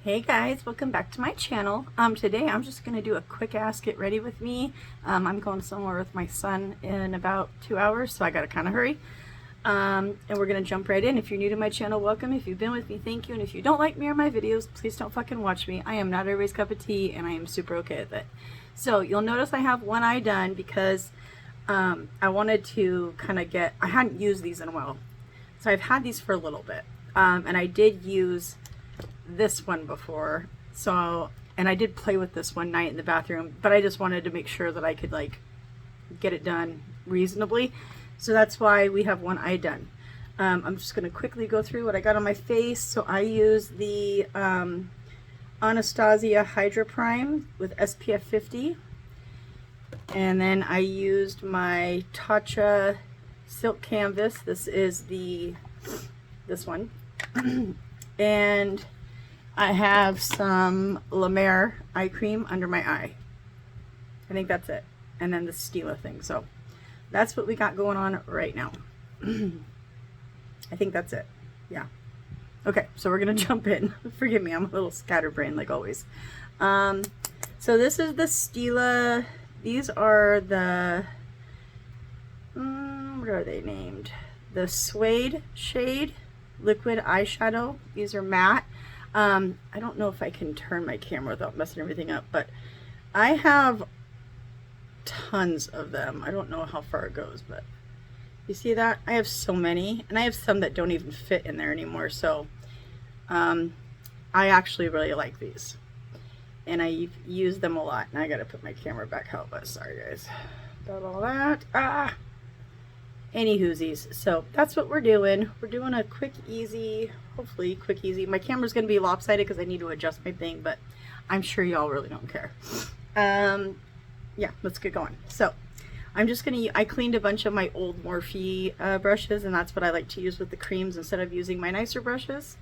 Hey guys, welcome back to my channel. Today I'm just gonna do a quick ass get ready with me. I'm going somewhere with my son in about 2 hours, so I gotta kind of hurry. And we're gonna jump right in. If you're new to my channel, welcome. If you've been with me, thank you. And if you don't like me or my videos, please don't fucking watch me. I am not everybody's cup of tea, and I am super okay with it. So you'll notice I have one eye done because I wanted to kind of I hadn't used these in a while. So I've had these for a little bit. And I did use this one before, and I did play with this one night in the bathroom, but I just wanted to make sure that I could like get it done reasonably, so that's why we have one eye done. I'm just going to quickly go through what I got on my face. So I use the Anastasia Hydra Prime with SPF 50, and then I used my Tatcha Silk Canvas. This is this one. And I have some La Mer eye cream under my eye. I think that's it. And then the Stila thing. So that's what we got going on right now. I think that's it. Yeah. Okay, so we're going to jump in. Forgive me, I'm a little scatterbrained like always. So this is the Stila. These are the, what are they named? The Suede shade liquid eyeshadow. These are matte. I don't know if I can turn my camera without messing everything up, but I have tons of them. I don't know how far it goes, but you see that? I have so many, and I have some that don't even fit in there anymore. So I actually really like these, and I use them a lot. And I gotta put my camera back how it was. Sorry guys about all that. Any hoosies. So that's what we're doing. We're doing a quick, easy, hopefully quick, easy. My camera's going to be lopsided because I need to adjust my thing, but I'm sure y'all really don't care. Yeah, let's get going. So I'm just going to, I cleaned a bunch of my old Morphe brushes, and that's what I like to use with the creams instead of using my nicer brushes.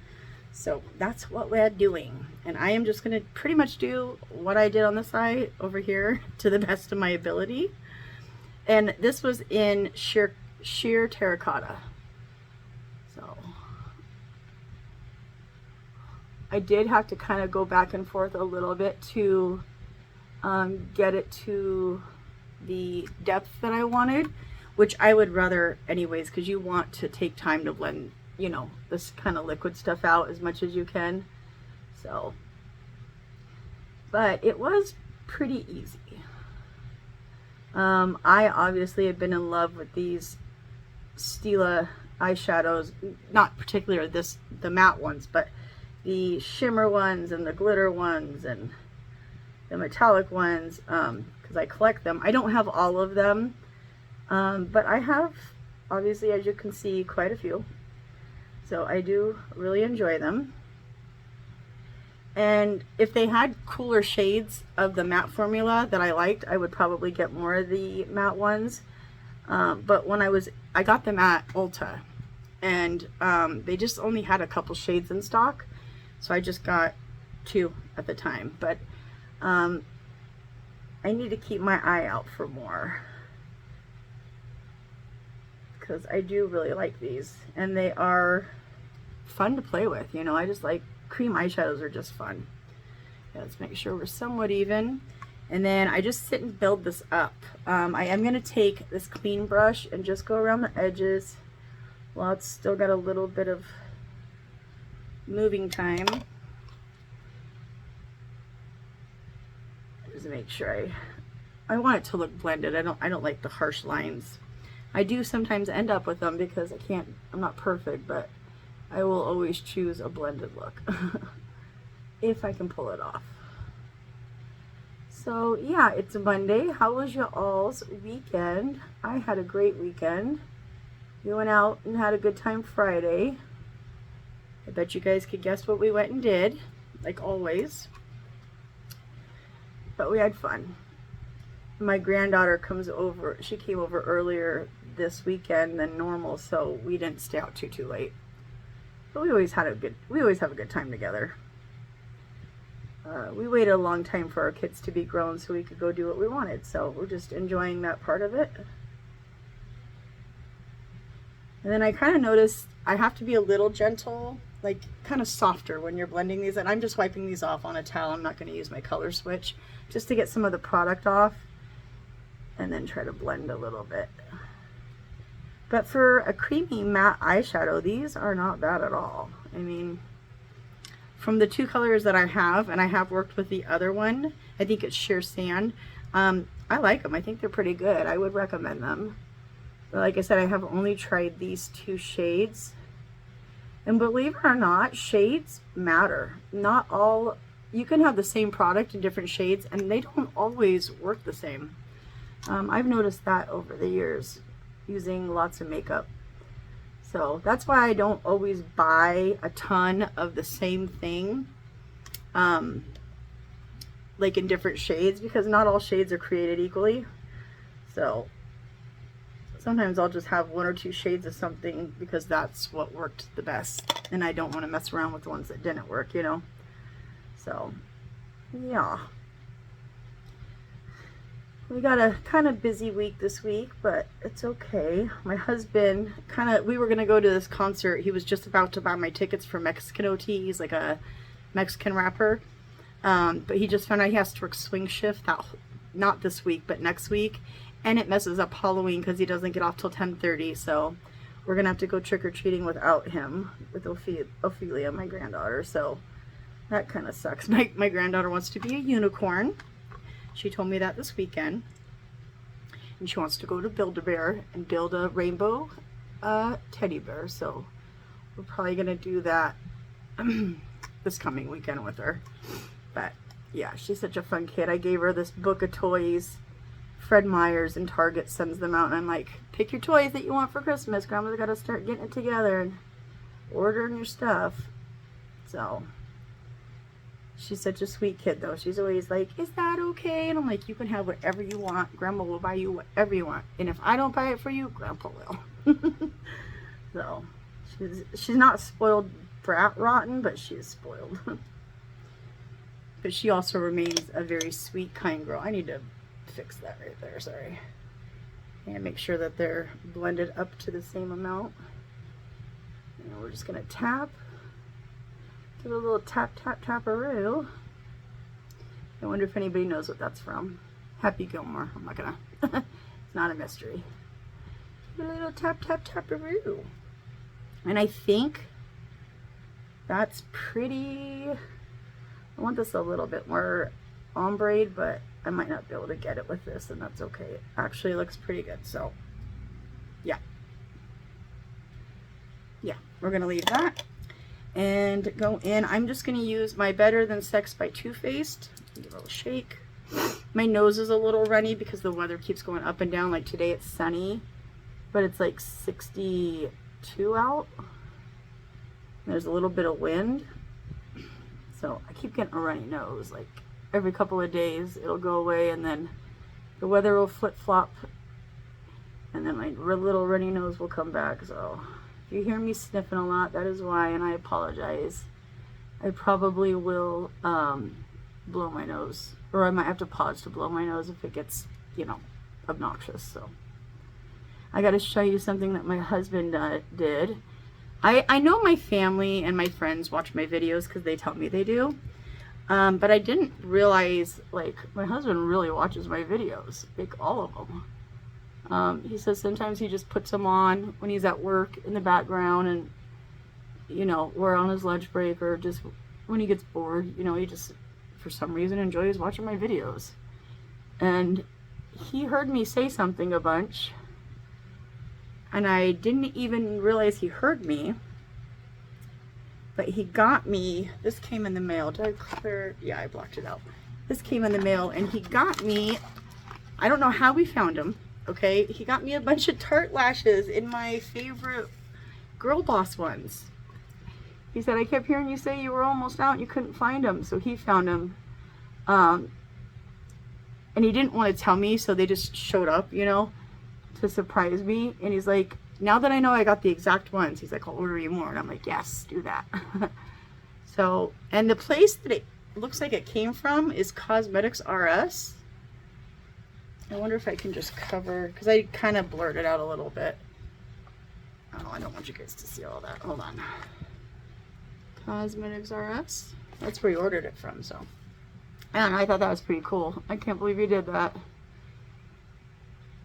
So that's what we're doing. And I am just going to pretty much do what I did on the side over here to the best of my ability. And this was in sheer terracotta. So I did have to kind of go back and forth a little bit to get it to the depth that I wanted, which I would rather anyways, because you want to take time to blend, you know, this kind of liquid stuff out as much as you can. So, but it was pretty easy. I obviously have been in love with these Stila eyeshadows, not particularly the matte ones, but the shimmer ones and the glitter ones and the metallic ones, because I collect them. I don't have all of them, but I have, obviously, as you can see, quite a few. So I do really enjoy them. And if they had cooler shades of the matte formula that I liked, I would probably get more of the matte ones. But when I got them at Ulta, and they just only had a couple shades in stock, so I just got 2 at the time. But I need to keep my eye out for more, because I do really like these, and they are fun to play with. You know, I just like cream eyeshadows are just fun. Yeah, let's make sure we're somewhat even. And then I just sit and build this up. I am going to take this clean brush and just go around the edges while it's still got a little bit of moving time. Just make sure I want it to look blended. I don't like the harsh lines. I do sometimes end up with them because I'm not perfect, but I will always choose a blended look if I can pull it off. So yeah, it's Monday. How was your all's weekend? I had a great weekend. We went out and had a good time Friday. I bet you guys could guess what we went and did, like always. But we had fun. My granddaughter comes over. She came over earlier this weekend than normal, so we didn't stay out too late. But we always have a good time together. We waited a long time for our kids to be grown so we could go do what we wanted. So we're just enjoying that part of it. And then I kind of noticed I have to be a little gentle like kind of softer when you're blending these. And I'm just wiping these off on a towel. I'm not going to use my color switch, just to get some of the product off and then try to blend a little bit. But for a creamy matte eyeshadow, these are not bad at all. I mean, from the two colors that I have, and I have worked with the other one, I think it's Sheer Sand. I like them. I think they're pretty good. I would recommend them. But like I said, I have only tried these two shades. And believe it or not, shades matter. Not all, you can have the same product in different shades and they don't always work the same. I've noticed that over the years using lots of makeup. So that's why I don't always buy a ton of the same thing, like in different shades, because not all shades are created equally. So sometimes I'll just have one or two shades of something because that's what worked the best, and I don't want to mess around with the ones that didn't work, you know. So yeah, we got a kind of busy week this week, but it's okay. My husband we were gonna go to this concert. He was just about to buy my tickets for Mexican OT. He's like a Mexican rapper, but he just found out he has to work swing shift not this week but next week, and it messes up Halloween because he doesn't get off till 10:30. So we're gonna have to go trick-or-treating without him, with Ophelia, my granddaughter. So that kind of sucks. My granddaughter wants to be a unicorn. She told me that this weekend, and she wants to go to Build-A-Bear and build a rainbow teddy bear. So we're probably gonna do that this coming weekend with her. But yeah, she's such a fun kid. I gave her this book of toys. Fred Meyer's and Target sends them out, and I'm like, pick your toys that you want for Christmas. Grandma's got to start getting it together and ordering your stuff. So she's such a sweet kid, though. She's always like, is that okay? And I'm like, you can have whatever you want. Grandma will buy you whatever you want, and if I don't buy it for you, Grandpa will. So she's not spoiled brat rotten, but she is spoiled. But she also remains a very sweet, kind girl. I need to fix that right there, sorry. And make sure that they're blended up to the same amount. And we're just gonna tap. Give it a little tap, tap, taparoo. I wonder if anybody knows what that's from. Happy Gilmore. I'm not gonna. It's not a mystery. Give it a little tap, tap, taparoo. And I think that's pretty. I want this a little bit more ombre, but I might not be able to get it with this, and that's okay. It actually looks pretty good. So yeah, we're gonna leave that and go in. I'm just gonna use my Better Than Sex by Too Faced. Give it a little shake. My nose is a little runny because the weather keeps going up and down. Like today it's sunny, but it's like 62 out. There's a little bit of wind, so I keep getting a runny nose. Like every couple of days it'll go away, and then the weather will flip-flop, and then my little runny nose will come back. So if you hear me sniffing a lot, that is why, and I apologize. I probably will blow my nose, or I might have to pause to blow my nose if it gets, you know, obnoxious. So I got to show you something that my husband did. I know my family and my friends watch my videos because they tell me they do. But I didn't realize, like, my husband really watches my videos, like all of them. He says sometimes he just puts them on when he's at work in the background, and, you know, we're on his lunch break, or just when he gets bored, you know, he just, for some reason, enjoys watching my videos. And he heard me say something a bunch, and I didn't even realize he heard me. But he got me, this came in the mail. Did I clear? Yeah, I blocked it out. This came in the mail, and he got me, I don't know how we found them, okay? He got me a bunch of Tarte lashes in my favorite Girl Boss ones. He said, I kept hearing you say you were almost out and you couldn't find them. So he found them. And he didn't want to tell me, so they just showed up, you know, to surprise me. And he's like, now that I know I got the exact ones, he's like, I'll order you more. And I'm like, yes, do that. So, and the place that it looks like it came from is Cosmetics RS. I wonder if I can just cover, because I kind of blurred it out a little bit. Oh, I don't want you guys to see all that. Hold on. Cosmetics RS. That's where he ordered it from, so. And I thought that was pretty cool. I can't believe he did that.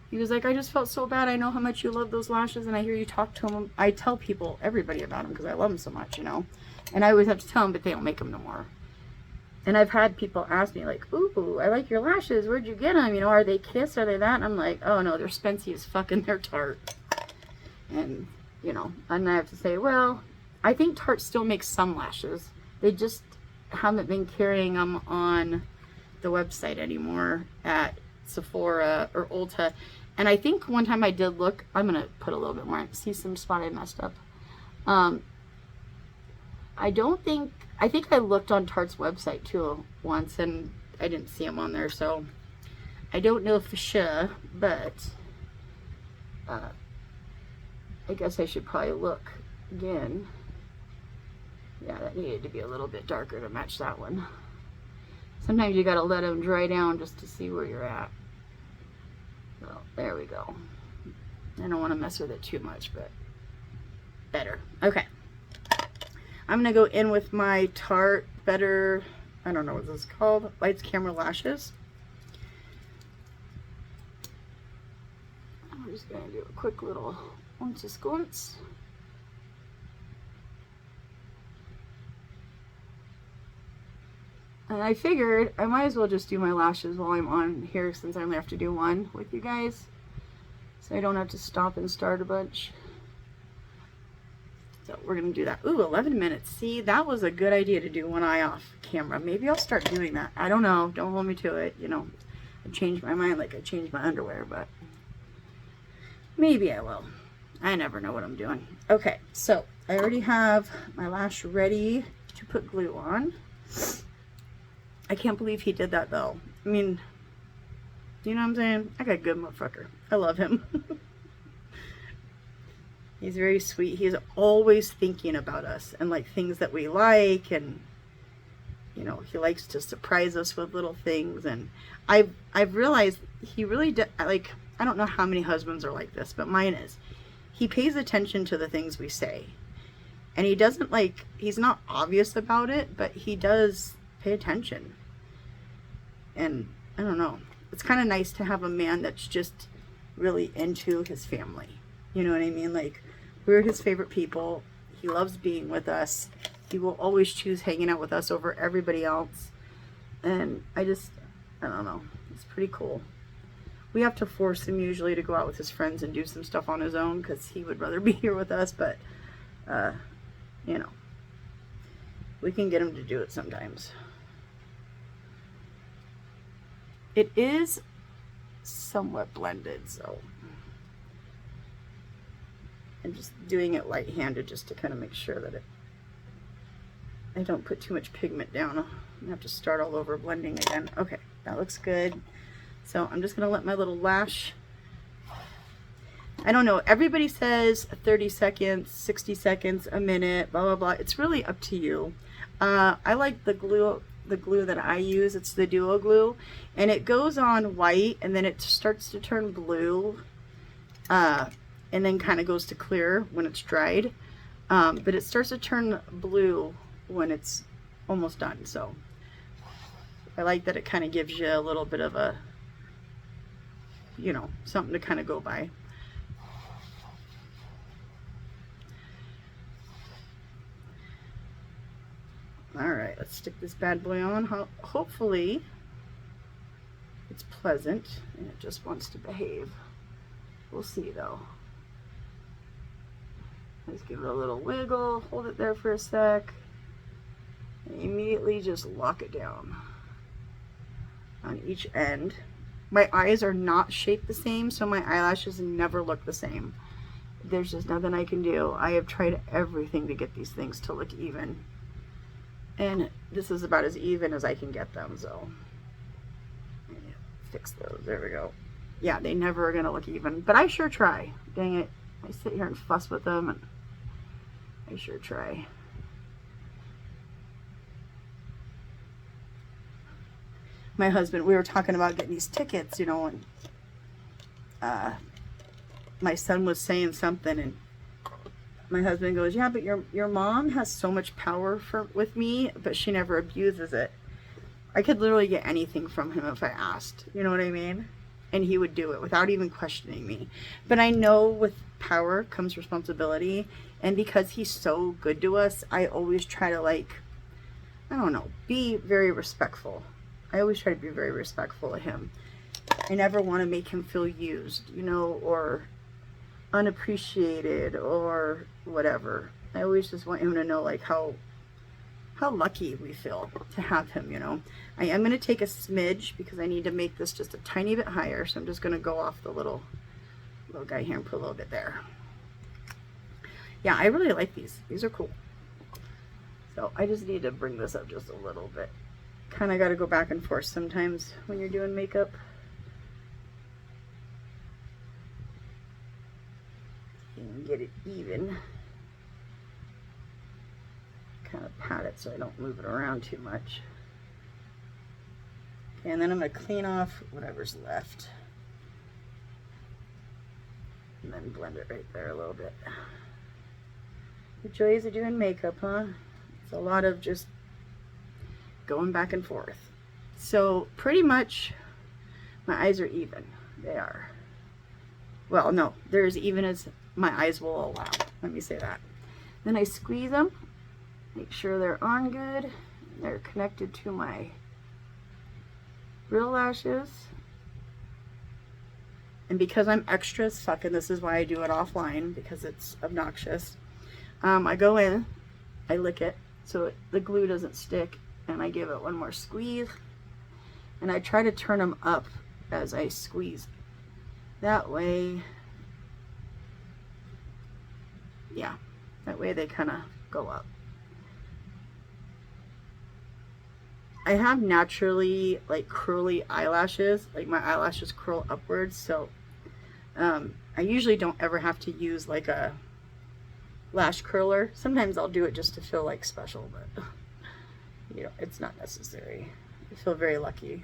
He was like, I just felt so bad. I know how much you love those lashes, and I hear you talk to them. I tell people, everybody about them because I love them so much, you know. And I always have to tell them, but they don't make them no more. And I've had people ask me, like, ooh, I like your lashes. Where'd you get them? You know, are they Kiss? Are they that? And I'm like, oh, no, they're Spency as fucking they're Tarte. And, you know, and I have to say, well, I think Tarte still makes some lashes. They just haven't been carrying them on the website anymore at Sephora or Ulta. And I think one time I did look, I'm going to put a little bit more, see some spot I messed up. I think I looked on Tarte's website too once and I didn't see them on there, so I don't know for sure, but I guess I should probably look again. Yeah, that needed to be a little bit darker to match that one. Sometimes you gotta let them dry down just to see where you're at. So there we go. I don't want to mess with it too much, but better. Okay. I'm going to go in with my Tarte Better, I don't know what this is called, Lights Camera Lashes. I'm just going to do a quick little squints. And I figured I might as well just do my lashes while I'm on here since I only have to do one with you guys. So I don't have to stop and start a bunch. So we're going to do that. Ooh, 11 minutes. See, that was a good idea to do one eye off camera. Maybe I'll start doing that. I don't know. Don't hold me to it. You know, I changed my mind like I changed my underwear, but maybe I will. I never know what I'm doing. Okay, so I already have my lash ready to put glue on. I can't believe he did that though. I mean, you know what I'm saying? I got a good motherfucker. I love him. He's very sweet. He's always thinking about us and like things that we like, and you know, he likes to surprise us with little things. And I've realized he really like, I don't know how many husbands are like this, but mine is. He pays attention to the things we say. And he doesn't like, he's not obvious about it, but he does pay attention. And I don't know, it's kind of nice to have a man that's just really into his family. You know what I mean? Like, we're his favorite people. He loves being with us. He will always choose hanging out with us over everybody else. And I don't know, it's pretty cool. We have to force him usually to go out with his friends and do some stuff on his own because he would rather be here with us, but you know, we can get him to do it sometimes. It is somewhat blended, so I'm just doing it light-handed just to kind of make sure that I don't put too much pigment down. I'm gonna have to start all over blending again. Okay, that looks good. So I'm just gonna let my little lash, I don't know, everybody says 30 seconds, 60 seconds, a minute, blah, blah, blah. It's really up to you. I like the glue that I use. It's the Duo Glue, and it goes on white and then it starts to turn blue, and then kind of goes to clear when it's dried. But it starts to turn blue when it's almost done. So I like that it kind of gives you a little bit of a, you know, something to kind of go by. All right, let's stick this bad boy on. Hopefully it's pleasant and it just wants to behave. We'll see though. Let's give it a little wiggle, hold it there for a sec, and immediately just lock it down on each end. My eyes are not shaped the same, so my eyelashes never look the same. There's just nothing I can do. I have tried everything to get these things to look even. And this is about as even as I can get them, so fix those. There we go. Yeah, they never are gonna look even, but I sure try. Dang it. I sit here and fuss with them, and I sure try. My husband, we were talking about getting these tickets, you know, and my son was saying something, and my husband goes, yeah, but your mom has so much power with me, but she never abuses it. I could literally get anything from him if I asked. You know what I mean? And he would do it without even questioning me. But I know with power comes responsibility. And because he's so good to us, I always try to, like, I don't know, be very respectful. I always try to be very respectful of him. I never want to make him feel used, you know, or unappreciated or whatever. I always just want him to know, like, how lucky we feel to have him, you know. I am going to take a smidge because I need to make this just a tiny bit higher. So I'm just going to go off the little guy here and put a little bit there. Yeah, I really like these. These are cool. So I just need to bring this up just a little bit. Kind of got to go back and forth sometimes when you're doing makeup. And get it even. Kind of pat it so I don't move it around too much. Okay, and then I'm going to clean off whatever's left. And then blend it right there a little bit. The joys of doing makeup, huh? It's a lot of just going back and forth. So pretty much my eyes are even. They are. Well, no, they're as even as my eyes will allow. Let me say that. Then I squeeze them. Make sure they're on good. They're connected to my real lashes. And because I'm extra as fuck, and this is why I do it offline, because it's obnoxious, I go in, I lick it so the glue doesn't stick, and I give it one more squeeze. And I try to turn them up as I squeeze. That way, yeah, that way they kind of go up. I have naturally like curly eyelashes, like my eyelashes curl upwards, so I usually don't ever have to use like a lash curler. Sometimes I'll do it just to feel like special, but you know, it's not necessary. I feel very lucky.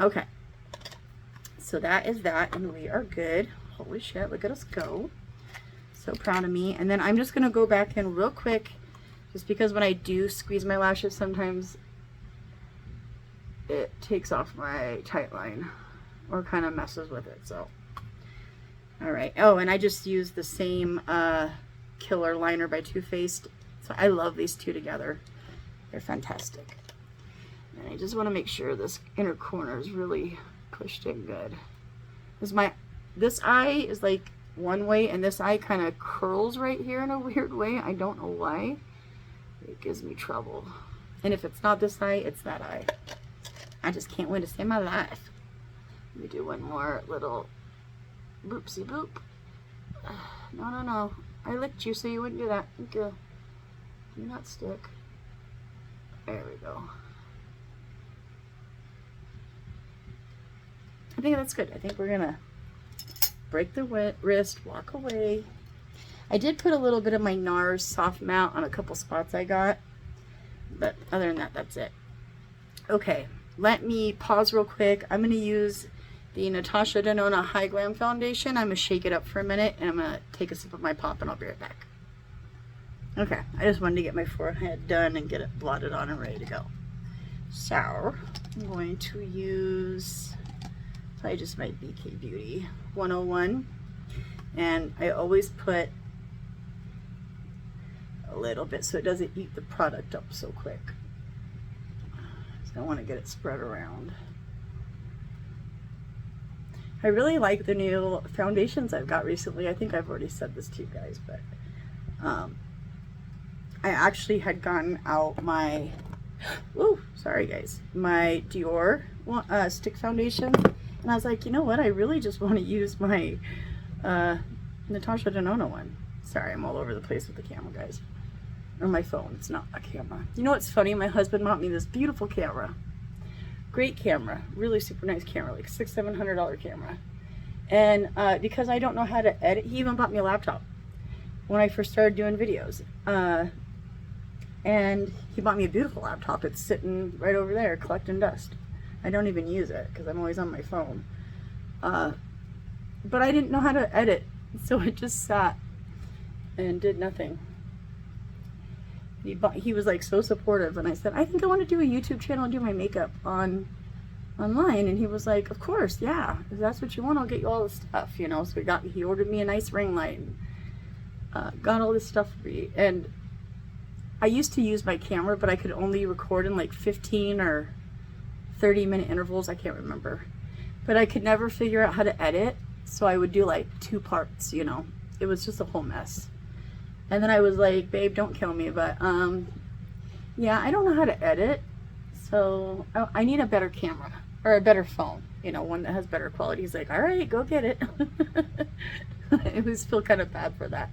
Okay, so that is that, and we are good. Holy shit, look at us go. So proud of me. And then I'm just gonna go back in real quick, just because when I do squeeze my lashes, sometimes it takes off my tight line or kind of messes with it. So, all right. Oh, and I just used the same Killer liner by Too Faced. So I love these two together. They're fantastic. And I just want to make sure this inner corner is really pushed in good. This eye is like one way, and this eye kind of curls right here in a weird way. I don't know why. It gives me trouble. And if it's not this eye, it's that eye. I just can't wait to save my life. Let me do one more little boopsie boop. No, no, no. I licked you so you wouldn't do that. Thank you. Do not stick. There we go. I think that's good. I think we're gonna break the wrist, walk away. I did put a little bit of my NARS soft matte on a couple spots I got, but other than that, that's it. Okay, let me pause real quick. I'm gonna use the Natasha Denona High Glam Foundation. I'm gonna shake it up for a minute, and I'm gonna take a sip of my pop, and I'll be right back. Okay, I just wanted to get my forehead done and get it blotted on and ready to go. So, I'm going to use probably just my BK Beauty 101, and I always put a little bit so it doesn't eat the product up so quick. So I want to get it spread around. I really like the new foundations I've got recently. I think I've already said this to you guys, but I actually had gotten out my, ooh, sorry guys, my Dior stick foundation, and I was like, you know what, I really just want to use my Natasha Denona one. Sorry, I'm all over the place with the camera, guys. Or my phone, it's not a camera. You know what's funny? My husband bought me this beautiful camera. Great camera, really super nice camera, like $600-700 camera. And because I don't know how to edit, he even bought me a laptop when I first started doing videos. And he bought me a beautiful laptop. It's sitting right over there collecting dust. I don't even use it because I'm always on my phone. But I didn't know how to edit, so it just sat. and did nothing. He was like so supportive, and I said, I think I want to do a YouTube channel and do my makeup online, and he was like, of course, yeah, if that's what you want, I'll get you all the stuff, you know. So he ordered me a nice ring light, and got all this stuff for me. And I used to use my camera, but I could only record in like 15 or 30-minute intervals, I can't remember, but I could never figure out how to edit, so I would do like 2 parts, you know. It was just a whole mess. And then I was like, babe, don't kill me, but yeah, I don't know how to edit, so I need a better camera, or a better phone, you know, one that has better quality. He's like, all right, go get it. I always feel kind of bad for that.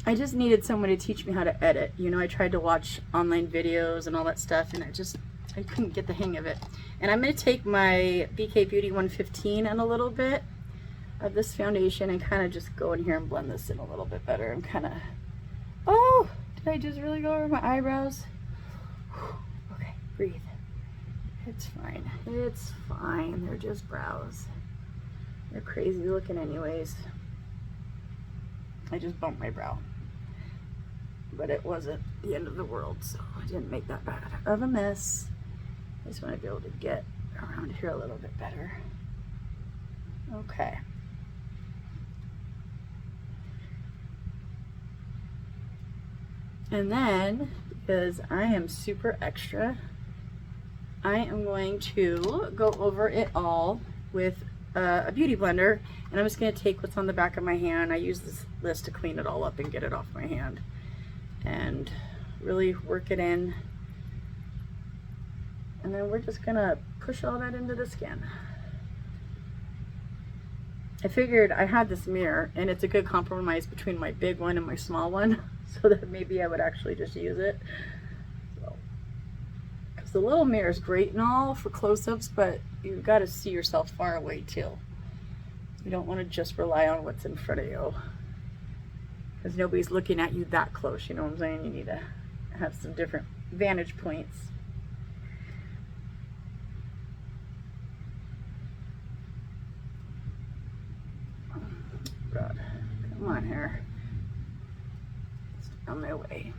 I just needed someone to teach me how to edit. You know, I tried to watch online videos and all that stuff, and I couldn't get the hang of it. And I'm going to take my BK Beauty 115 and a little bit of this foundation and kind of just go in here and blend this in a little bit better. I'm kind of, oh, did I just really go over my eyebrows? Okay, breathe. It's fine. It's fine. They're just brows. They're crazy looking anyways. I just bumped my brow, but it wasn't the end of the world, so I didn't make that bad of a mess. I just want to be able to get around here a little bit better. Okay. And then, because I am super extra, I am going to go over it all with a beauty blender, and I'm just going to take what's on the back of my hand. I use this to clean it all up and get it off my hand, and really work it in. And then we're just going to push all that into the skin. I figured I had this mirror, and it's a good compromise between my big one and my small one, so that maybe I would actually just use it. Because the little mirror is great and all for close-ups, but you've got to see yourself far away too. You don't want to just rely on what's in front of you, because nobody's looking at you that close, you know what I'm saying? You need to have some different vantage points. God, come on here. It's on my way.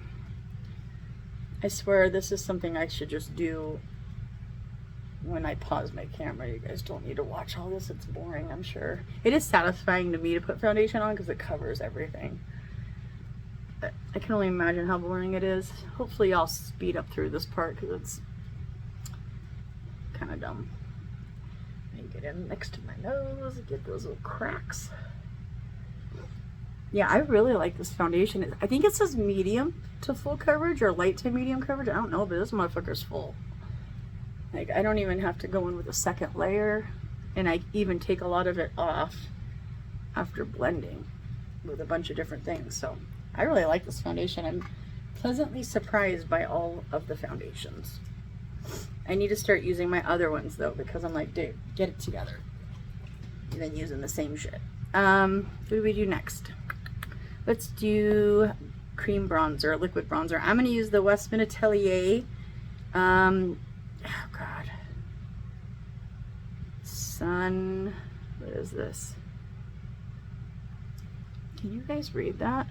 I swear this is something I should just do when I pause my camera. You guys don't need to watch all this. It's boring, I'm sure. It is satisfying to me to put foundation on because it covers everything. But I can only imagine how boring it is. Hopefully I'll speed up through this part because it's kind of dumb. And get in next to my nose, get those little cracks. Yeah, I really like this foundation. I think it says medium to full coverage or light to medium coverage. I don't know, but this motherfucker's full. Like, I don't even have to go in with a second layer, and I even take a lot of it off after blending with a bunch of different things. So I really like this foundation. I'm pleasantly surprised by all of the foundations. I need to start using my other ones though, because I'm like, dude, get it together. And then using the same shit. What do we do next? Let's do cream bronzer, liquid bronzer. I'm going to use the Westman Atelier. Oh God. What is this? Can you guys read that?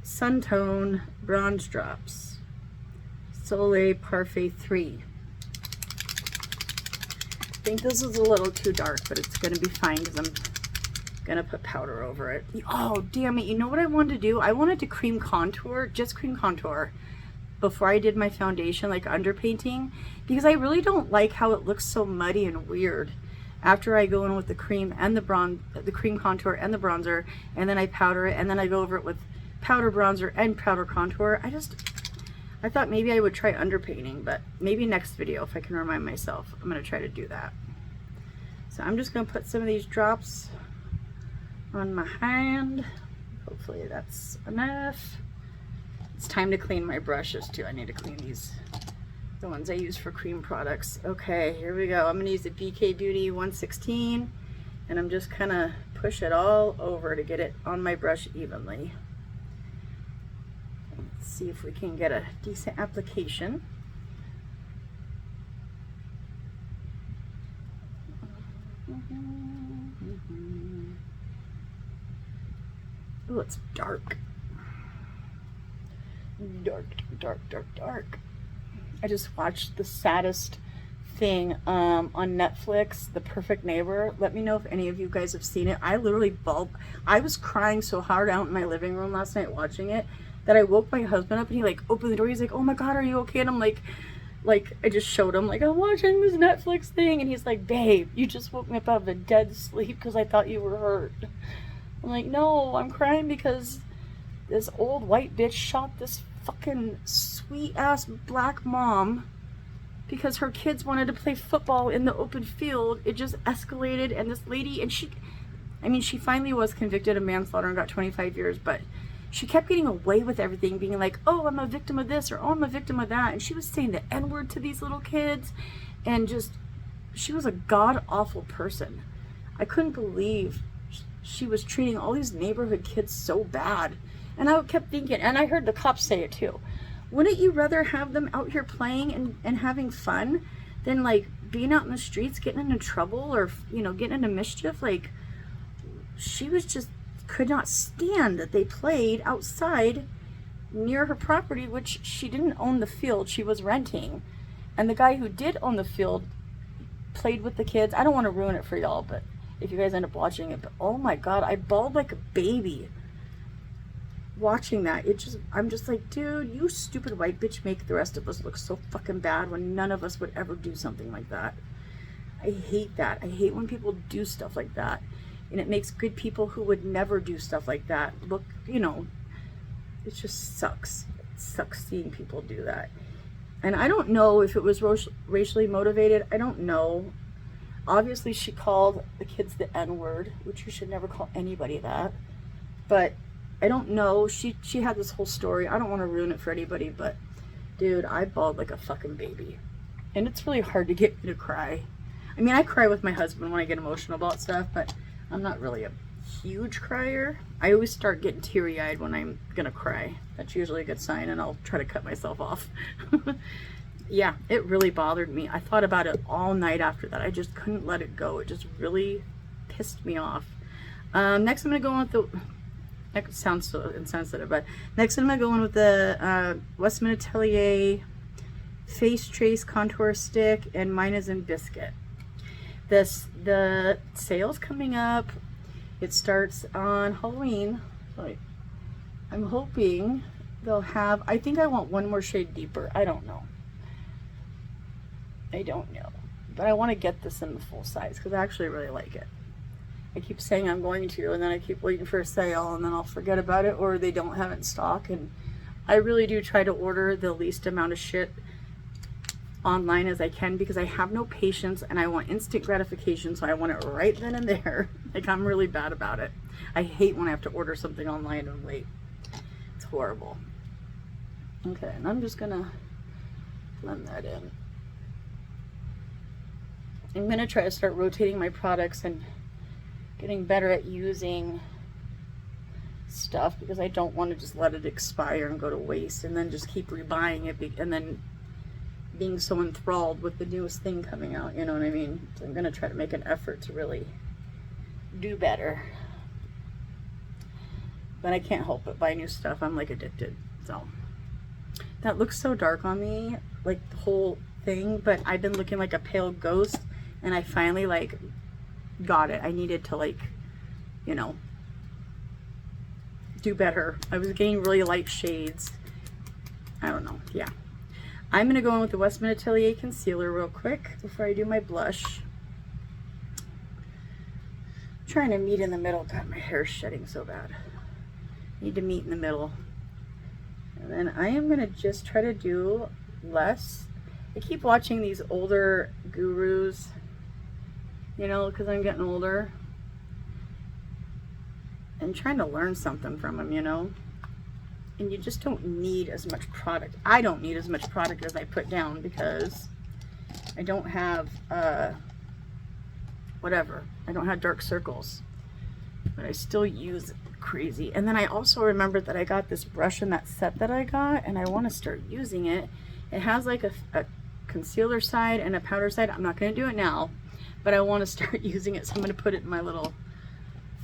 Sun Tone Bronze Drops. Soleil Parfait 3. I think this is a little too dark, but it's going to be fine because I'm gonna put powder over it. Oh damn it, you know what I wanted to do? I wanted to cream contour, just cream contour, before I did my foundation, like underpainting, because I really don't like how it looks so muddy and weird after I go in with the cream and the cream contour and the bronzer, and then I powder it, and then I go over it with powder bronzer and powder contour. I thought maybe I would try underpainting, but maybe next video if I can remind myself, I'm gonna try to do that. So I'm just gonna put some of these drops on my hand. Hopefully that's enough. It's time to clean my brushes too. I need to clean these, the ones I use for cream products. Okay, here we go. I'm going to use the BK Beauty 116, and I'm just kind of push it all over to get it on my brush evenly. Let's see if we can get a decent application. Oh, it's dark. Dark, dark, dark, dark. I just watched the saddest thing on Netflix, The Perfect Neighbor. Let me know if any of you guys have seen it. I literally bawled. I was crying so hard out in my living room last night watching it that I woke my husband up and he like opened the door. He's like, "Oh my God, are you okay?" And I'm like I just showed him like, "I'm watching this Netflix thing," and he's like, "Babe, you just woke me up out of a dead sleep because I thought you were hurt." I'm like, "No, I'm crying because this old white bitch shot this fucking sweet ass black mom because her kids wanted to play football in the open field." It just escalated, and this lady, and she finally was convicted of manslaughter and got 25 years, but she kept getting away with everything, being like, "Oh, I'm a victim of this," or "Oh, I'm a victim of that," and she was saying the N-word to these little kids, and just, she was a god-awful person. I couldn't believe she was treating all these neighborhood kids so bad. And I kept thinking, and I heard the cops say it too, wouldn't you rather have them out here playing and having fun than like being out in the streets getting into trouble or, you know, getting into mischief? Like, she was just, could not stand that they played outside near her property, which she didn't own the field, she was renting. And the guy who did own the field played with the kids. I don't want to ruin it for y'all, but if you guys end up watching it, but oh my God, I bawled like a baby watching that. I'm just like, dude, you stupid white bitch make the rest of us look so fucking bad when none of us would ever do something like that. I hate that. I hate when people do stuff like that. And it makes good people who would never do stuff like that look, you know, it just sucks. It sucks seeing people do that. And I don't know if it was racially motivated. I don't know. Obviously, she called the kids the N-word, which you should never call anybody that. But I don't know. She had this whole story. I don't want to ruin it for anybody, but dude, I bawled like a fucking baby. And it's really hard to get me to cry. I mean, I cry with my husband when I get emotional about stuff, but I'm not really a huge crier. I always start getting teary-eyed when I'm gonna cry. That's usually a good sign, and I'll try to cut myself off. Yeah, it really bothered me. I thought about it all night after that. I just couldn't let it go. It just really pissed me off. Next I'm gonna go on with the, that sounds so insensitive, but next I'm gonna go in with the Westman Atelier Face Trace Contour Stick, and mine is in Biscuit. The sale's coming up. It starts on Halloween. So I'm hoping they'll have, I think I want one more shade deeper. I don't know. But I want to get this in the full size because I actually really like it. I keep saying I'm going to, and then I keep waiting for a sale, and then I'll forget about it, or they don't have it in stock. And I really do try to order the least amount of shit online as I can because I have no patience and I want instant gratification, so I want it right then and there. Like, I'm really bad about it. I hate when I have to order something online and wait. It's horrible. Okay, and I'm just gonna blend that in. I'm gonna try to start rotating my products and getting better at using stuff because I don't want to just let it expire and go to waste and then just keep rebuying it and then being so enthralled with the newest thing coming out, you know what I mean? So I'm gonna try to make an effort to really do better. But I can't help but buy new stuff. I'm like addicted. So that looks so dark on me, like the whole thing, but I've been looking like a pale ghost, and I finally like got it. I needed to, like, you know, do better. I was getting really light shades. I don't know. Yeah. I'm going to go in with the Westman Atelier concealer real quick before I do my blush. I'm trying to meet in the middle. God, my hair's shedding so bad. Need to meet in the middle. And then I am going to just try to do less. I keep watching these older gurus, you know, because I'm getting older, and trying to learn something from them, you know. And you just don't need as much product. I don't need as much product as I put down because I don't have, whatever. I don't have dark circles. But I still use it crazy. And then I also remembered that I got this brush in that set that I got, and I want to start using it. It has like a concealer side and a powder side. I'm not going to do it now, but I want to start using it, so I'm going to put it in my little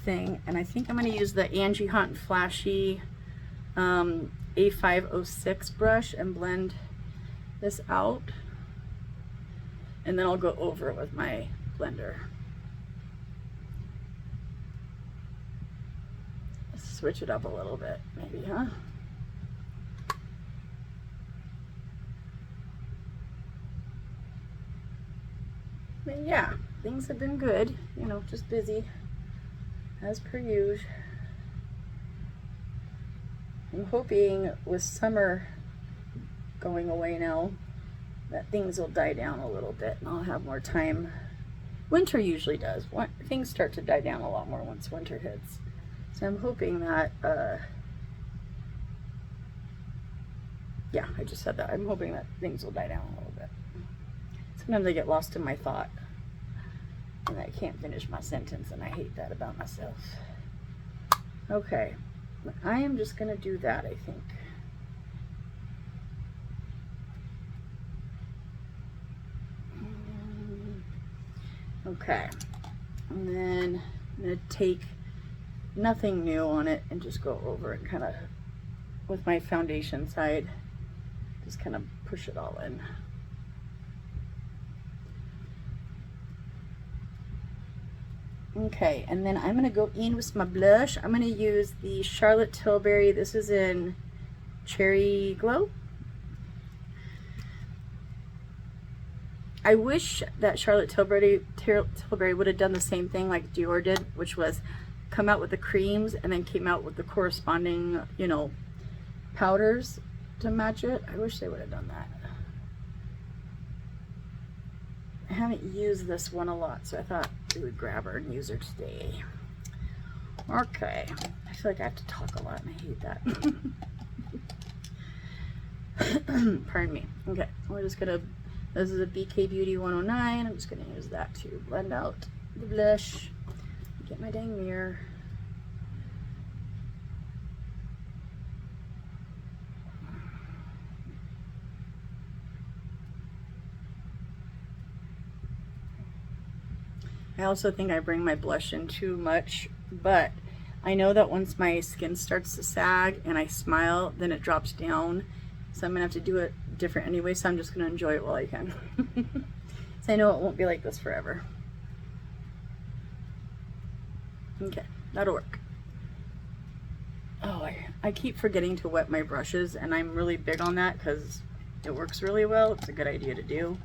thing. And I think I'm going to use the Angie Hot and Flashy A506 brush and blend this out, and then I'll go over it with my blender. Let's switch it up a little bit, maybe, huh? But yeah, things have been good, you know, just busy as per usual. I'm hoping with summer going away now that things will die down a little bit and I'll have more time. Winter usually does. Things start to die down a lot more once winter hits. So I'm hoping that, yeah, I just said that. I'm hoping that things will die down a little bit. Sometimes I get lost in my thought and I can't finish my sentence, and I hate that about myself. Okay, I am just gonna do that, I think. Okay, and then I'm gonna take nothing new on it and just go over it kind of with my foundation side, just kind of push it all in. Okay, and then I'm going to go in with my blush. I'm going to use the Charlotte Tilbury. This is in Cherry Glow. I wish that Charlotte Tilbury would have done the same thing like Dior did, which was come out with the creams and then came out with the corresponding, you know, powders to match it. I wish they would have done that. I haven't used this one a lot, so I thought we would grab her and use her today. Okay, I feel like I have to talk a lot and I hate that. Pardon me. Okay, we're just gonna, this is a BK Beauty 109. I'm just gonna use that to blend out the blush. Get my dang mirror. I also think I bring my blush in too much, but I know that once my skin starts to sag and I smile, then it drops down. So I'm gonna have to do it different anyway, so I'm just gonna enjoy it while I can. So I know it won't be like this forever. Okay, that'll work. Oh, I keep forgetting to wet my brushes, and I'm really big on that because it works really well. It's a good idea to do,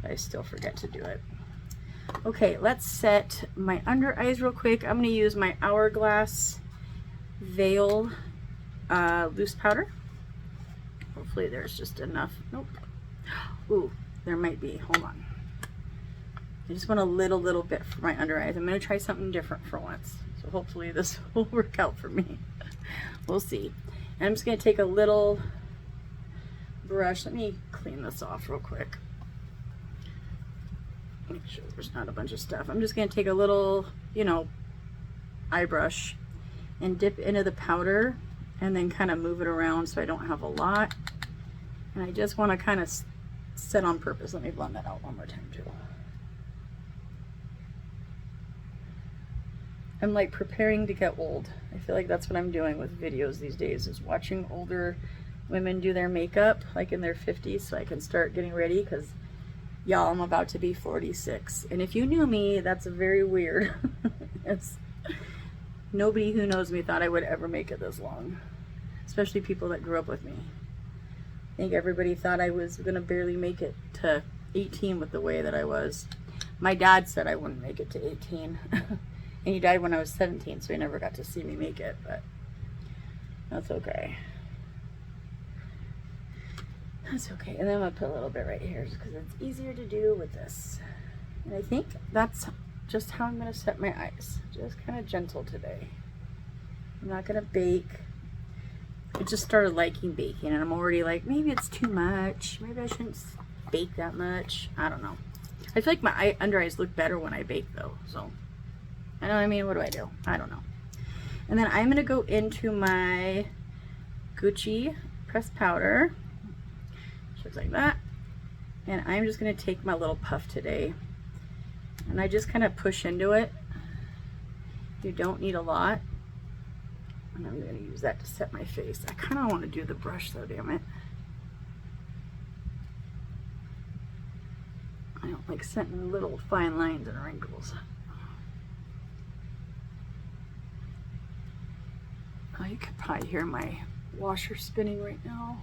but I still forget to do it. Okay, let's set my under eyes real quick. I'm going to use my Hourglass Veil loose powder. Hopefully there's just enough. Nope. Ooh, there might be. Hold on. I just want a little bit for my under eyes. I'm going to try something different for once. So hopefully this will work out for me. We'll see. And I'm just going to take a little brush. Let me clean this off real quick. Make sure there's not a bunch of stuff. I'm just going to take a little, you know, eye brush and dip into the powder and then kind of move it around so I don't have a lot. And I just want to kind of set on purpose. Let me blend that out one more time too. I'm like preparing to get old. I feel like that's what I'm doing with videos these days, is watching older women do their makeup like in their 50s so I can start getting ready, because y'all, I'm about to be 46. And if you knew me, that's very weird. Nobody who knows me thought I would ever make it this long, especially people that grew up with me. I think everybody thought I was gonna barely make it to 18 with the way that I was. My dad said I wouldn't make it to 18. And he died when I was 17, so he never got to see me make it, but that's okay. That's okay. And then I'm going to put a little bit right here just because it's easier to do with this. And I think that's just how I'm going to set my eyes. Just kind of gentle today. I'm not going to bake. I just started liking baking, and I'm already like, maybe it's too much. Maybe I shouldn't bake that much. I don't know. I feel like my under eyes look better when I bake though, so I know what I mean. What do I do? I don't know. And then I'm going to go into my Gucci pressed powder. Looks like that. And I'm just going to take my little puff today And I just kind of push into it. You don't need a lot. And I'm going to use that to set my face. I kind of want to do the brush though, damn it. I don't like setting little fine lines and wrinkles. Oh, you could probably hear my washer spinning right now.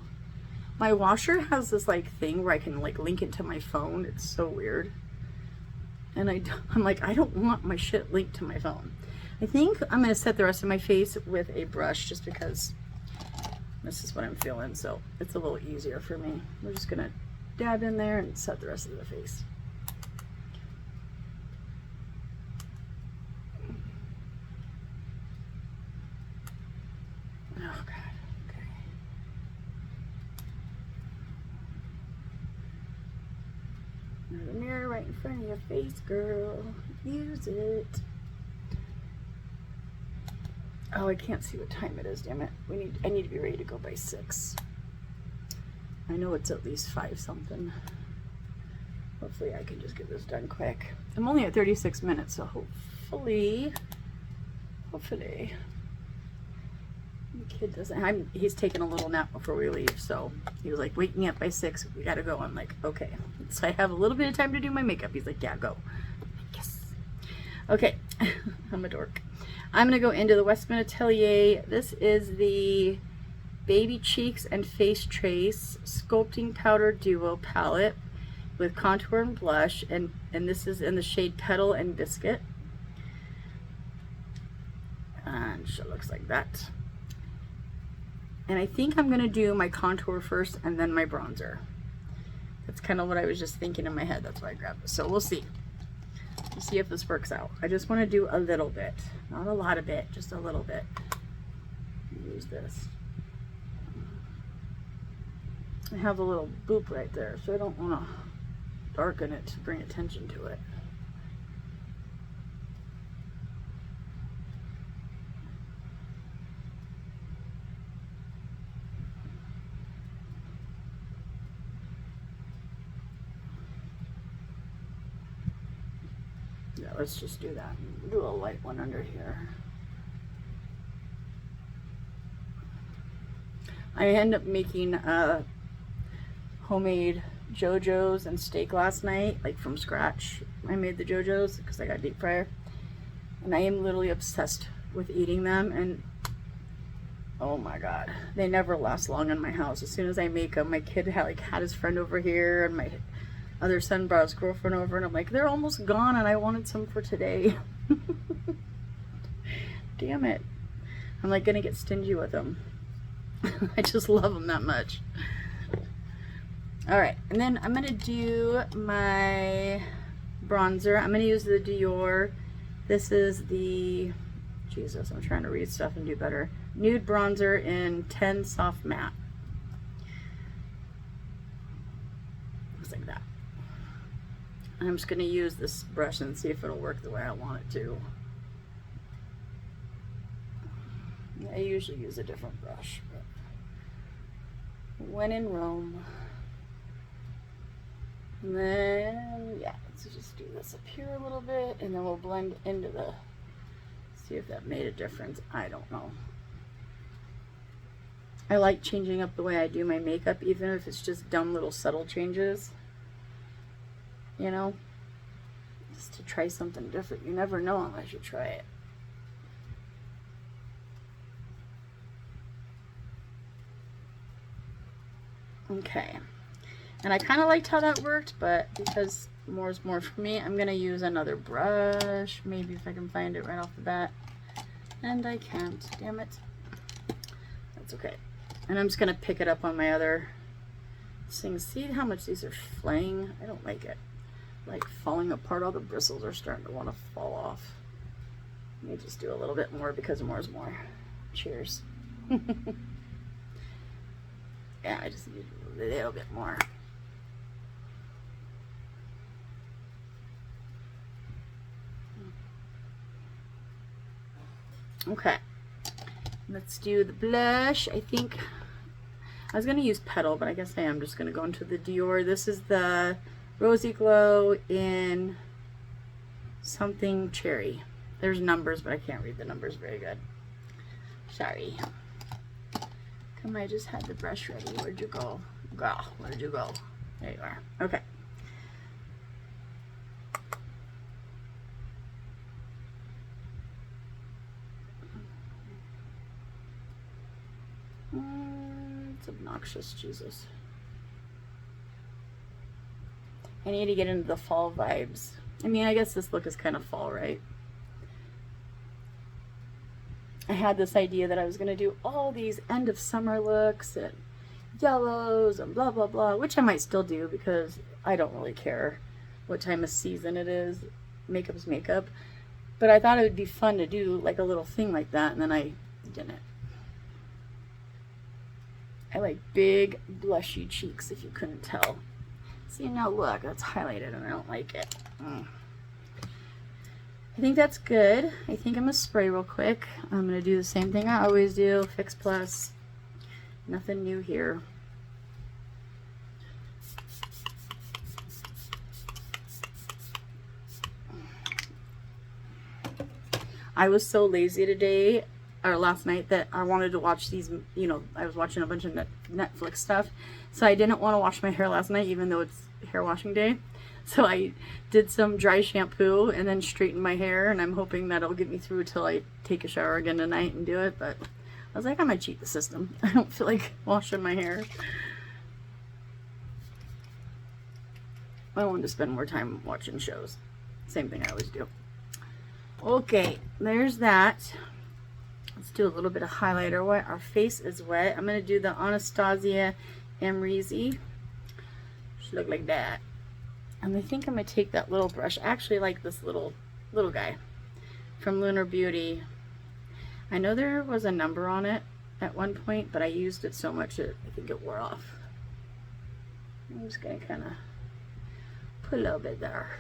My washer has this like thing where I can like link it to my phone. It's so weird. And I'm like, I don't want my shit linked to my phone. I think I'm going to set the rest of my face with a brush just because this is what I'm feeling. So it's a little easier for me. We're just going to dab in there and set the rest of the face. Oh, God. Okay. There's a mirror right in front of your face, girl. Use it. Oh, I can't see what time it is, damn it. I need to be ready to go by 6. I know it's at least 5 something. Hopefully I can just get this done quick. I'm only at 36 minutes, so hopefully the kid doesn't, he's taking a little nap before we leave, so he was like, wake me up by 6, we gotta go. I'm like, okay. So I have a little bit of time to do my makeup. He's like, yeah, go. Yes. Okay, I'm a dork. I'm going to go into the Westman Atelier. This is the Baby Cheeks and Face Trace Sculpting Powder Duo palette with contour and blush, and this is in the shade Petal and Biscuit. And she looks like that. And I think I'm going to do my contour first and then my bronzer. That's kind of what I was just thinking in my head. That's why I grabbed this. So we'll see. We'll see if this works out. I just want to do a little bit. Not a lot of it, just a little bit. Use this. I have a little boop right there, so I don't want to darken it to bring attention to it. Yeah, let's just do that. Do a light one under here. I end up making homemade JoJo's and steak last night, like from scratch. I made the JoJo's because I got a deep fryer, and I am literally obsessed with eating them. And oh my god, they never last long in my house. As soon as I make them, my kid had his friend over here, and my other son brought his girlfriend over, and I'm like, they're almost gone, and I wanted some for today. Damn it. I'm like gonna get stingy with them. I just love them that much. All right, and then I'm gonna do my bronzer. I'm gonna use the Dior. This is the, Jesus, I'm trying to read stuff and do better. Nude bronzer in 10 Soft Matte. Looks like that. I'm just gonna use this brush and see if it'll work the way I want it to. I usually use a different brush, but when in Rome. And then, yeah, let's just do this up here a little bit, and then we'll blend into the, see if that made a difference. I don't know. I like changing up the way I do my makeup, even if it's just dumb little subtle changes. You know? Just to try something different. You never know unless you try it. Okay. And I kind of liked how that worked, but because more is more for me, I'm going to use another brush. Maybe if I can find it right off the bat. And I can't. Damn it. That's okay. And I'm just going to pick it up on my other things. See how much these are flaying? I don't like it. Like falling apart. All the bristles are starting to want to fall off. Let me just do a little bit more because more is more. Cheers. Yeah, I just need a little bit more. Okay, let's do the blush. I think I was going to use Petal, but I guess I am just going to go into the Dior. This is the Rosy Glow in something cherry. There's numbers, but I can't read the numbers very good. Sorry. Come, I just had the brush ready. Where'd you go? Where'd you go? There you are. Okay. It's obnoxious, Jesus. I need to get into the fall vibes. I mean, I guess this look is kind of fall, right? I had this idea that I was going to do all these end of summer looks and yellows and blah, blah, blah, which I might still do because I don't really care what time of season it is. Makeup's makeup. But I thought it would be fun to do like a little thing like that, and then I didn't. I like big, blushy cheeks, if you couldn't tell. See, now look, that's highlighted and I don't like it. I think that's good. I think I'm going to spray real quick. I'm going to do the same thing I always do. Fix Plus. Nothing new here. I was so lazy today, or last night, that I wanted to watch these, you know, I was watching a bunch of Netflix stuff. So I didn't want to wash my hair last night, even though it's hair washing day. So I did some dry shampoo and then straightened my hair, and I'm hoping that'll get me through till I take a shower again tonight and do it. But I was like, I might cheat the system. I don't feel like washing my hair. I wanted to spend more time watching shows. Same thing I always do. Okay, there's that. Let's do a little bit of highlighter. What? Our face is wet. I'm going to do the Anastasia Amrezy. Should look like that. And I think I'm going to take that little brush. I actually like this little guy from Lunar Beauty. I know there was a number on it at one point, but I used it so much that I think it wore off. I'm just going to kind of put a little bit there.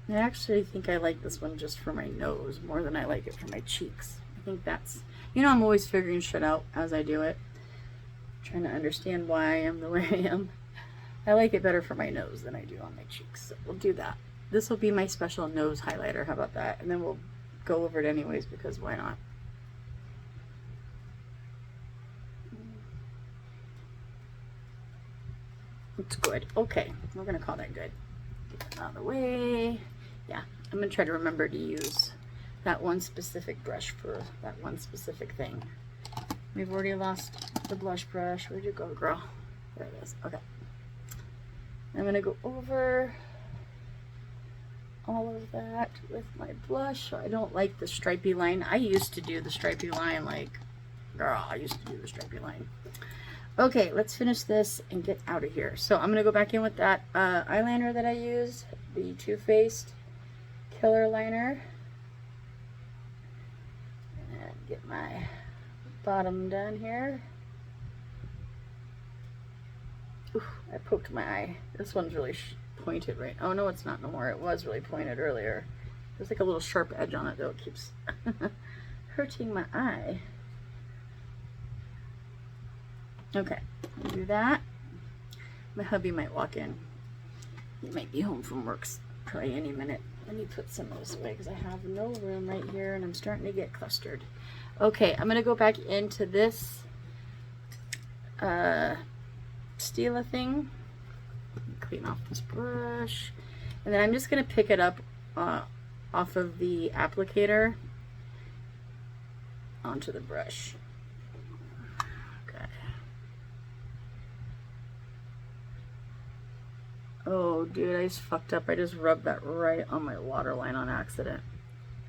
I actually think I like this one just for my nose more than I like it for my cheeks. I think that's, you know, I'm always figuring shit out as I do it. Trying to understand why I am the way I am. I like it better for my nose than I do on my cheeks. So we'll do that. This will be my special nose highlighter. How about that? And then we'll go over it anyways because why not? It's good. Okay, we're going to call that good. Get that out of the way. Yeah, I'm going to try to remember to use that one specific brush for that one specific thing. We've already lost the blush brush. Where'd you go, girl? There it is. Okay. I'm going to go over all of that with my blush. I don't like the stripy line. I used to do the stripy line like, girl, I used to do the stripy line. Okay, let's finish this and get out of here. So I'm going to go back in with that eyeliner that I used, the Too Faced Killer Liner. And get my bottom done here. Ooh, I poked my eye. This one's really pointed right. Oh no, it's not no more. It was really pointed earlier. There's like a little sharp edge on it though. It keeps hurting my eye. Okay, I'll do that. My hubby might walk in. He might be home from work probably any minute. Let me put some of this away because I have no room right here and I'm starting to get clustered. Okay, I'm going to go back into this Stila thing. Clean off this brush. And then I'm just going to pick it up off of the applicator onto the brush. Okay. Oh, dude, I just fucked up. I just rubbed that right on my waterline on accident.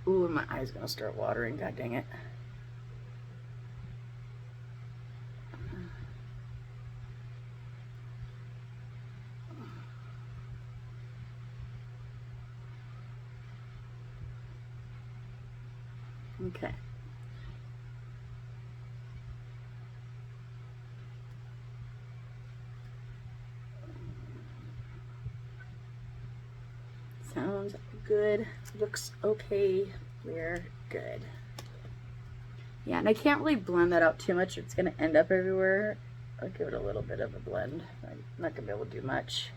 Ooh, my eye's going to start watering. God dang it. Okay. Sounds good. Looks okay. We're good. Yeah, and I can't really blend that out too much. It's going to end up everywhere. I'll give it a little bit of a blend. I'm not gonna be able to do much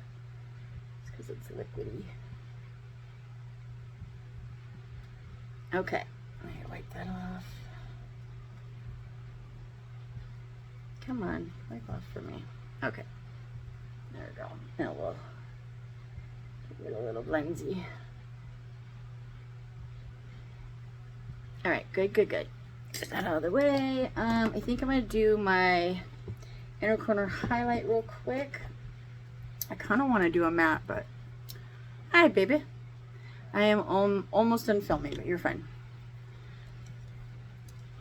because it's liquidy. Okay, I'm gonna wipe that off. Come on, wipe off for me. Okay, there we go. Now we'll give it a little blendsy. All right, good, good, good. Get that out of the way. I think I'm gonna do my inner corner highlight real quick. I kind of want to do a matte, but hi, baby. I am almost done filming, but you're fine.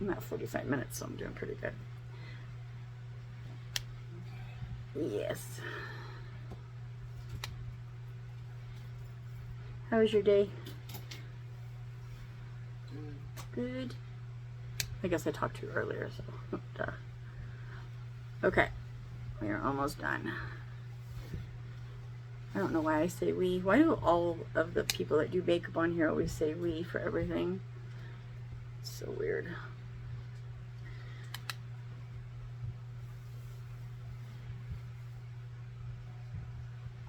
I'm at 45 minutes, so I'm doing pretty good. Yes. How was your day? Good. I guess I talked to you earlier, so duh. Okay, we are almost done. I don't know why I say we. Why do all of the people that do makeup on here always say we for everything? It's so weird.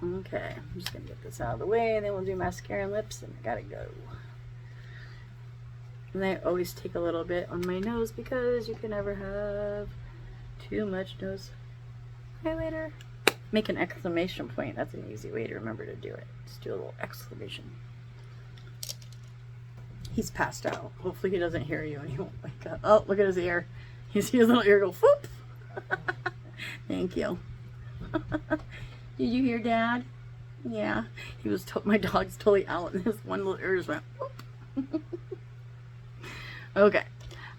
Okay, I'm just gonna get this out of the way, and then we'll do mascara and lips, and I gotta go. And I always take a little bit on my nose because you can never have too much nose highlighter. Make an exclamation point. That's an easy way to remember to do it. Just do a little exclamation. He's passed out. Hopefully he doesn't hear you and he won't wake up. Oh, look at his ear. You see his little ear go whoop. Thank you. Did you hear Dad? Yeah. He was my dog's totally out and his one little ear just went whoop. Okay.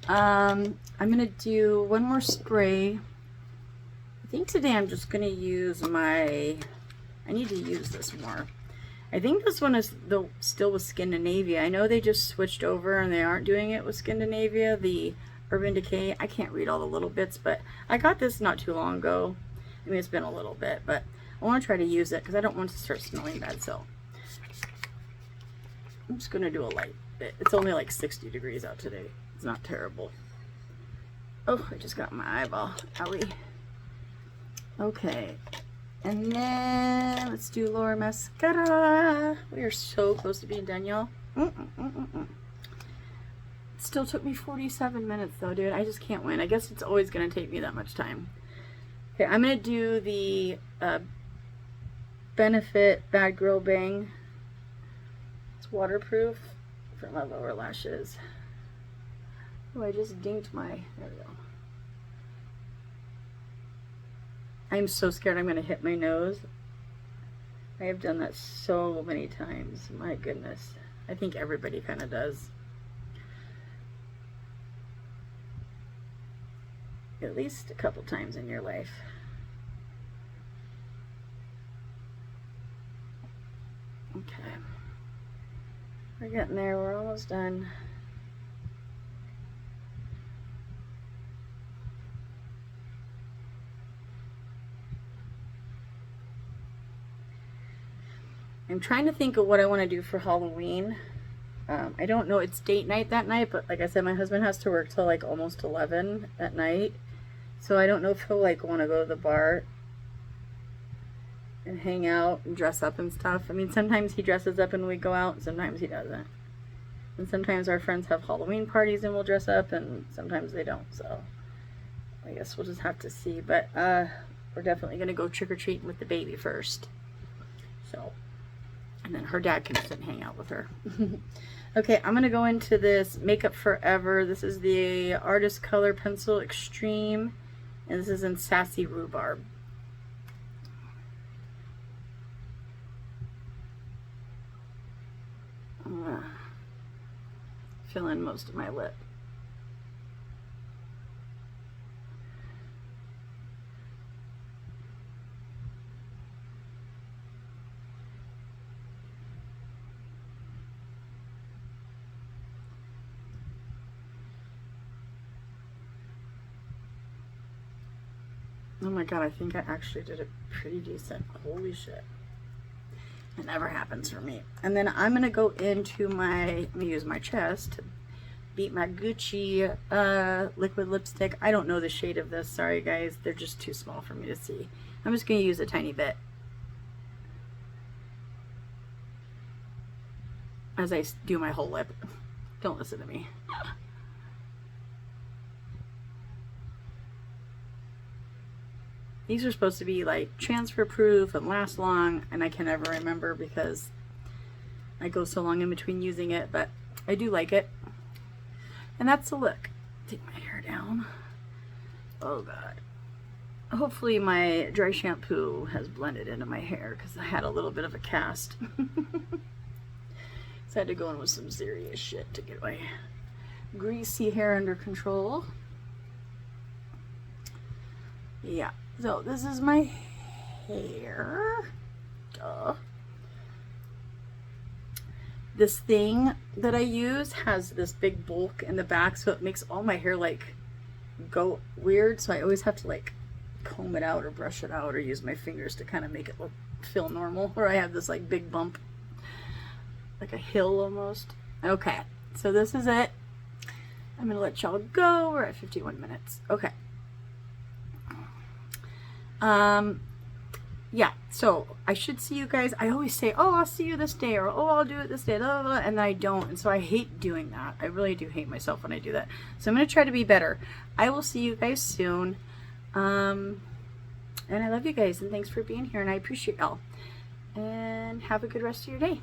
I'm gonna do one more spray. I think today I'm just gonna use I need to use this more. I think this one is still with Scandinavia. I know they just switched over and they aren't doing it with Scandinavia, the Urban Decay. I can't read all the little bits, but I got this not too long ago. I mean, it's been a little bit, but I want to try to use it because I don't want to start smelling bad, so I'm just gonna do a light bit. It's only like 60 degrees out today. It's not terrible. Oh, I just got my eyeball. Owie. Okay, and then let's do lower mascara. We are so close to being done, y'all. It still took me 47 minutes though, dude. I just can't win. I guess it's always gonna take me that much time. Okay, I'm gonna do the Benefit Bad Girl Bang. It's waterproof for my lower lashes. Oh, I just dinked my, there we go. I'm so scared I'm going to hit my nose. I have done that so many times. My goodness. I think everybody kind of does. At least a couple times in your life. Okay. We're getting there. We're almost done. I'm trying to think of what I want to do for Halloween. I don't know, it's date night that night, but like I said, my husband has to work till like almost 11 at night. So I don't know if he'll like want to go to the bar and hang out and dress up and stuff. I mean, sometimes he dresses up and we go out, and sometimes he doesn't. And sometimes our friends have Halloween parties and we'll dress up, and sometimes they don't. So I guess we'll just have to see. But we're definitely going to go trick-or-treating with the baby first. So... and then her dad can sit and hang out with her. Okay, I'm going to go into this Makeup Forever. This is the Artist Color Pencil Extreme. And this is in Sassy Rhubarb. Fill in most of my lip. Oh my god, I think I actually did it pretty decent. Holy shit. It never happens for me. And then I'm going to go into my, I'm going to use my chest to Beat My Gucci liquid lipstick. I don't know the shade of this. Sorry, guys. They're just too small for me to see. I'm just going to use a tiny bit as I do my whole lip. Don't listen to me. These are supposed to be like transfer proof and last long, and I can never remember because I go so long in between using it, but I do like it. And that's the look. Take my hair down. Oh God. Hopefully my dry shampoo has blended into my hair because I had a little bit of a cast. So I had to go in with some serious shit to get my greasy hair under control. Yeah. So this is my hair. Duh. This thing that I use has this big bulk in the back, so it makes all my hair like go weird. So I always have to like comb it out or brush it out or use my fingers to kind of make it look feel normal. Or I have this like big bump, like a hill almost. Okay, so this is it. I'm gonna let y'all go. We're at 51 minutes. Okay. Yeah, so I should see you guys. I always say, oh, I'll see you this day, or oh, I'll do it this day, blah, blah, blah, and I don't. And so I hate doing that. I really do hate myself when I do that. So I'm going to try to be better. I will see you guys soon. And I love you guys, and thanks for being here, and I appreciate y'all. And have a good rest of your day.